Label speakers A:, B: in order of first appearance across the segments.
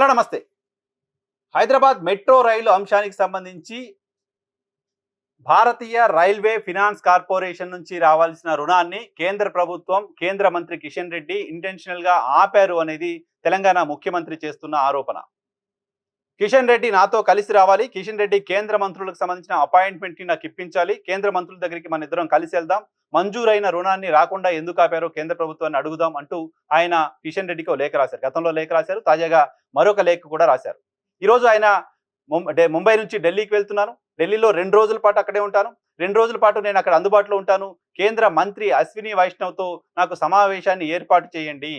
A: Hello నమస్తే. Hyderabad metro రైలు అంశానికి సంబంధించి భారతీయ రైల్వే ఫినాన్స్ కార్పొరేషన్ నుంచి రావాల్సిన రుణాన్ని కేంద్ర ప్రభుత్వం, కేంద్ర మంత్రి కిషన్ రెడ్డి ఇంటెన్షనల్‌గా ఆపారు అనేది తెలంగాణ ముఖ్యమంత్రి చేస్తున్న ఆరోపణ. కిషన్ రెడ్డి నాతో కలిసి రావాలి. కిషన్ రెడ్డి కేంద్ర మంత్రులకు సంబంధించిన అపాయింట్మెంట్‌ని నాకు ఇప్పించాలి. కేంద్ర మంత్రుల దగ్గరికి మనిద్దరం కలిసి వెళ్దాం. మంజూరైన రుణాన్ని రాకుండా ఎందుకు ఆపారో కేంద్ర ప్రభుత్వాన్ని అడుగుదాం అంటూ ఆయన కిషన్ రెడ్డికి ఓ లేఖ రాశారు. గతంలో లేఖ రాశారు. తాజాగా మరొక లేఖ కూడా రాశారు. ఈరోజు ఆయన ముంబై నుంచి ఢిల్లీకి వెళ్తున్నాను. ఢిల్లీలో 2 రోజుల పాటు అక్కడే ఉంటాను. 2 రోజుల పాటు నేను అక్కడ అందుబాటులో ఉంటాను. కేంద్ర మంత్రి అశ్విని వైష్ణవ్‌తో నాకు సమావేశాన్ని ఏర్పాటు చేయండి.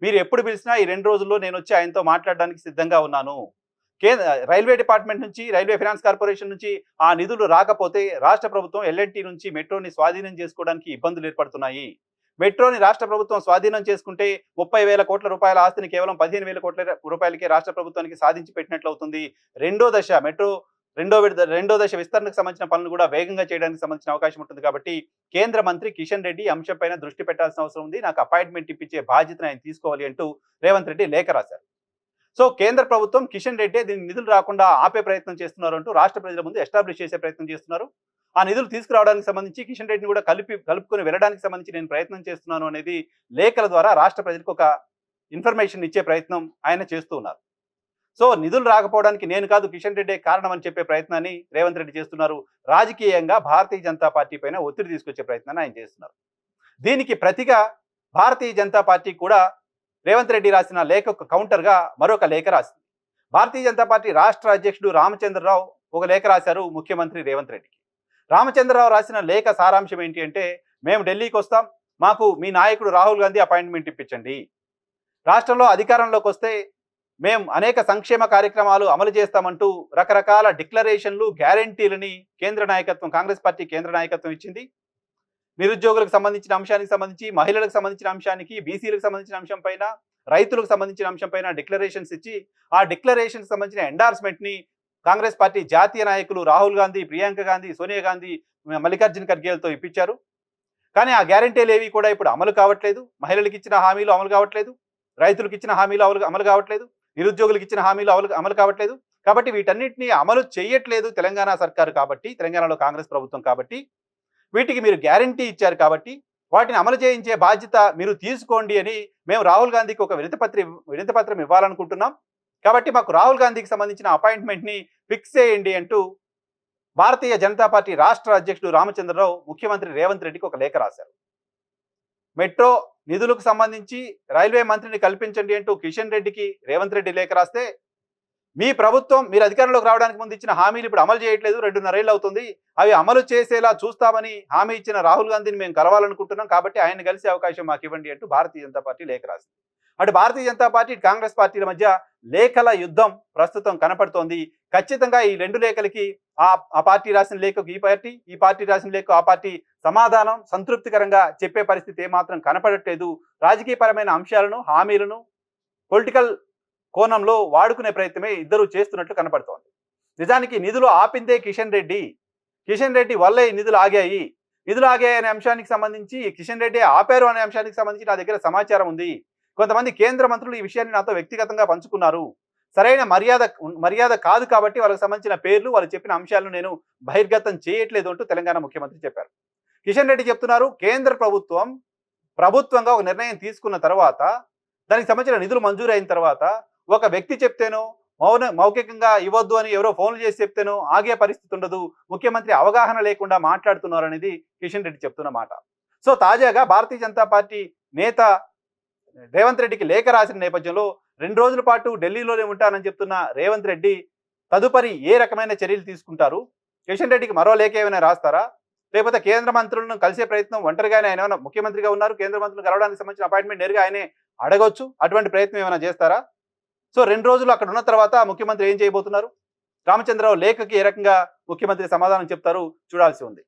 A: మీరు ఎప్పుడు పిలిచినా ఈ 2 రోజుల్లో నేనొచ్చి ఆయనతో మాట్లాడడానికి సిద్ధంగా ఉన్నాను. రైల్వే డిపార్ట్మెంట్ నుంచి, రైల్వే ఫైనాన్స్ కార్పొరేషన్ నుంచి ఆ నిధులు రాకపోతే రాష్ట్ర ప్రభుత్వం ఎల్ఎన్టీ నుంచి మెట్రోని స్వాధీనం చేసుకోవడానికి ఇబ్బందులు ఏర్పడుతున్నాయి. మెట్రోని రాష్ట్ర ప్రభుత్వం స్వాధీనం చేసుకుంటే 30,000 కోట్ల రూపాయల ఆస్తిని కేవలం 15,000 కోట్ల రూపాయలకే రాష్ట్ర ప్రభుత్వానికి సాధించి పెట్టినట్లు అవుతుంది. రెండో దశ మెట్రో రెండో దశ విస్తరణకు సంబంధించిన పనులు కూడా వేగంగా చేయడానికి సంబంధించిన అవకాశం ఉంటుంది. కాబట్టి కేంద్ర మంత్రి కిషన్ రెడ్డి అంశంపైన దృష్టి పెట్టాల్సిన అవసరం ఉంది. నాకు అపాయింట్మెంట్ ఇప్పించే బాధ్యతను ఆయన తీసుకోవాలి అంటూ రేవంత్ రెడ్డి లేఖ రాశారు. సో కేంద్ర ప్రభుత్వం కిషన్ రెడ్డి దీనికి నిధులు రాకుండా ఆపే ప్రయత్నం చేస్తున్నారు అంటూ రాష్ట్ర ప్రజల ముందు ఎస్టాబ్లిష్ చేసే ప్రయత్నం చేస్తున్నారు. ఆ నిధులు తీసుకురావడానికి సంబంధించి కిషన్ రెడ్డిని కూడా కలుపుకొని వెళ్ళడానికి సంబంధించి నేను ప్రయత్నం చేస్తున్నాను అనేది లేఖల ద్వారా రాష్ట్ర ప్రజలకు ఒక ఇన్ఫర్మేషన్ ఇచ్చే ప్రయత్నం ఆయన చేస్తూ ఉన్నారు. సో నిధులు రాకపోవడానికి నేను కాదు కిషన్ రెడ్డి కారణం అని చెప్పే ప్రయత్నాన్ని రేవంత్ రెడ్డి చేస్తున్నారు. రాజకీయంగా భారతీయ జనతా పార్టీ పైన ఒత్తిడి తీసుకొచ్చే ప్రయత్నాన్ని ఆయన చేస్తున్నారు. దీనికి ప్రతిగా భారతీయ జనతా పార్టీ కూడా రేవంత్ రెడ్డి రాసిన లేఖకు కౌంటర్గా మరొక లేఖ రాసింది. భారతీయ జనతా పార్టీ రాష్ట్ర అధ్యక్షుడు రామచంద్రరావు ఒక లేఖ రాశారు ముఖ్యమంత్రి రేవంత్ రెడ్డికి. రామచంద్రరావు రాసిన లేఖ సారాంశం ఏంటి అంటే, మేము ఢిల్లీకి వస్తాం, మాకు మీ నాయకుడు రాహుల్ గాంధీ అపాయింట్మెంట్ ఇప్పించండి. రాష్ట్రంలో అధికారంలోకి వస్తే మేము అనేక సంక్షేమ కార్యక్రమాలు అమలు చేస్తామంటూ రకరకాల డిక్లరేషన్లు, గ్యారంటీలని కేంద్ర నాయకత్వం, కాంగ్రెస్ పార్టీ కేంద్ర నాయకత్వం ఇచ్చింది. నిరుద్యోగులకు సంబంధించిన అంశానికి సంబంధించి, మహిళలకు సంబంధించిన అంశానికి, బీసీలకు సంబంధించిన అంశం పైన, రైతులకు సంబంధించిన అంశం పైన డిక్లరేషన్స్ ఇచ్చి ఆ డిక్లరేషన్స్ సంబంధించిన ఎండార్స్మెంట్ని కాంగ్రెస్ పార్టీ జాతీయ నాయకులు రాహుల్ గాంధీ, ప్రియాంక గాంధీ, సోనియా గాంధీ, మల్లికార్జున ఖర్గేలతో ఇప్పించారు. కానీ ఆ గ్యారంటీలు ఏవి కూడా ఇప్పుడు అమలు కావట్లేదు. మహిళలకు ఇచ్చిన హామీలు అమలు కావట్లేదు, రైతులకు ఇచ్చిన హామీలు అమలు కావట్లేదు, నిరుద్యోగులకు ఇచ్చిన హామీలు అమలు కావట్లేదు. కాబట్టి వీటన్నిటిని అమలు చేయట్లేదు తెలంగాణ సర్కారు కాబట్టి, తెలంగాణలో కాంగ్రెస్ ప్రభుత్వం కాబట్టి, వీటికి మీరు గ్యారంటీ ఇచ్చారు కాబట్టి వాటిని అమలు చేయించే బాధ్యత మీరు తీసుకోండి అని మేము రాహుల్ గాంధీకి ఒక వినతిపత్రం ఇవ్వాలనుకుంటున్నాం. కాబట్టి మాకు రాహుల్ గాంధీకి సంబంధించిన అపాయింట్మెంట్ని ఫిక్స్ చేయండి అంటూ భారతీయ జనతా పార్టీ రాష్ట్ర అధ్యక్షుడు రామచంద్రరావు ముఖ్యమంత్రి రేవంత్ రెడ్డికి ఒక లేఖ రాశారు. మెట్రో నిధులకు సంబంధించి రైల్వే మంత్రిని కల్పించండి అంటూ కిషన్ రెడ్డికి రేవంత్ రెడ్డి లేఖ రాస్తే, మీ ప్రభుత్వం మీరు అధికారంలోకి రావడానికి ముందు ఇచ్చిన హామీలు ఇప్పుడు అమలు చేయట్లేదు, 2.5 ఏళ్ళు అవుతుంది, అవి అమలు చేసేలా చూస్తామని హామీ ఇచ్చిన రాహుల్ గాంధీని మేము కలవాలనుకుంటున్నాం, కాబట్టి ఆయన కలిసే అవకాశం మాకు ఇవ్వండి అంటూ భారతీయ జనతా పార్టీ లేఖ రాసింది. అటు భారతీయ జనతా పార్టీ, కాంగ్రెస్ పార్టీల మధ్య లేఖల యుద్ధం ప్రస్తుతం కనపడుతోంది. ఖచ్చితంగా ఈ 2 లేఖలకి ఆ పార్టీ రాసిన లేఖకు ఈ పార్టీ రాసిన లేఖకు ఆ పార్టీ సమాధానం సంతృప్తికరంగా చెప్పే పరిస్థితి ఏమాత్రం కనపడట్లేదు. రాజకీయపరమైన అంశాలను, హామీలను పొలిటికల్ కోణంలో వాడుకునే ప్రయత్నమే ఇద్దరు చేస్తున్నట్లు కనపడుతోంది. నిజానికి నిధులు ఆపిందే కిషన్ రెడ్డి వల్లే నిధులు ఆగాయి అనే అంశానికి సంబంధించి, కిషన్ రెడ్డి ఆపారు అనే అంశానికి సంబంధించి నా దగ్గర సమాచారం ఉంది. కొంతమంది కేంద్ర మంత్రులు ఈ విషయాన్ని నాతో వ్యక్తిగతంగా పంచుకున్నారు. సరైన మర్యాద కాదు కాబట్టి వాళ్ళకి సంబంధించిన పేర్లు, వాళ్ళు చెప్పిన అంశాలను నేను బహిర్గతం చేయట్లేదు అంటూ తెలంగాణ ముఖ్యమంత్రి చెప్పారు. కిషన్ రెడ్డి చెప్తున్నారు, కేంద్ర ప్రభుత్వంగా ఒక నిర్ణయం తీసుకున్న తర్వాత, దానికి సంబంధించిన నిధులు మంజూరు అయిన తర్వాత ఒక వ్యక్తి చెప్తేనో, మౌఖికంగా ఇవ్వద్దు అని ఎవరో ఫోన్లు చేసి చెప్తేనో ఆగే పరిస్థితి ఉండదు. ముఖ్యమంత్రి అవగాహన లేకుండా మాట్లాడుతున్నారు అనేది కిషన్ రెడ్డి చెప్తున్న మాట. సో తాజాగా భారతీయ జనతా పార్టీ నేత రేవంత్ రెడ్డికి లేఖ రాసిన నేపథ్యంలో 2 రోజుల పాటు ఢిల్లీలోనే ఉంటానని చెప్తున్న రేవంత్ రెడ్డి తదుపరి ఏ రకమైన చర్యలు తీసుకుంటారు? కిషన్ రెడ్డికి మరో లేఖ ఏమైనా రాస్తారా? లేకపోతే కేంద్ర మంత్రులను కలిసే ప్రయత్నం ఒంటరిగానే ఆయన ఏమైనా, ముఖ్యమంత్రిగా ఉన్నారు, కేంద్ర మంత్రులను కలవడానికి సంబంధించిన అపాయింట్మెంట్ నేరుగా ఆయనే అడగొచ్చు, అటువంటి ప్రయత్నం ఏమైనా చేస్తారా? సో 2 రోజులు అక్కడ ఉన్న తర్వాత ముఖ్యమంత్రి ఏం చేయబోతున్నారు? రామచంద్రరావు లేఖకి ఏ రకంగా ముఖ్యమంత్రి సమాధానం చెప్తారు చూడాల్సి ఉంది.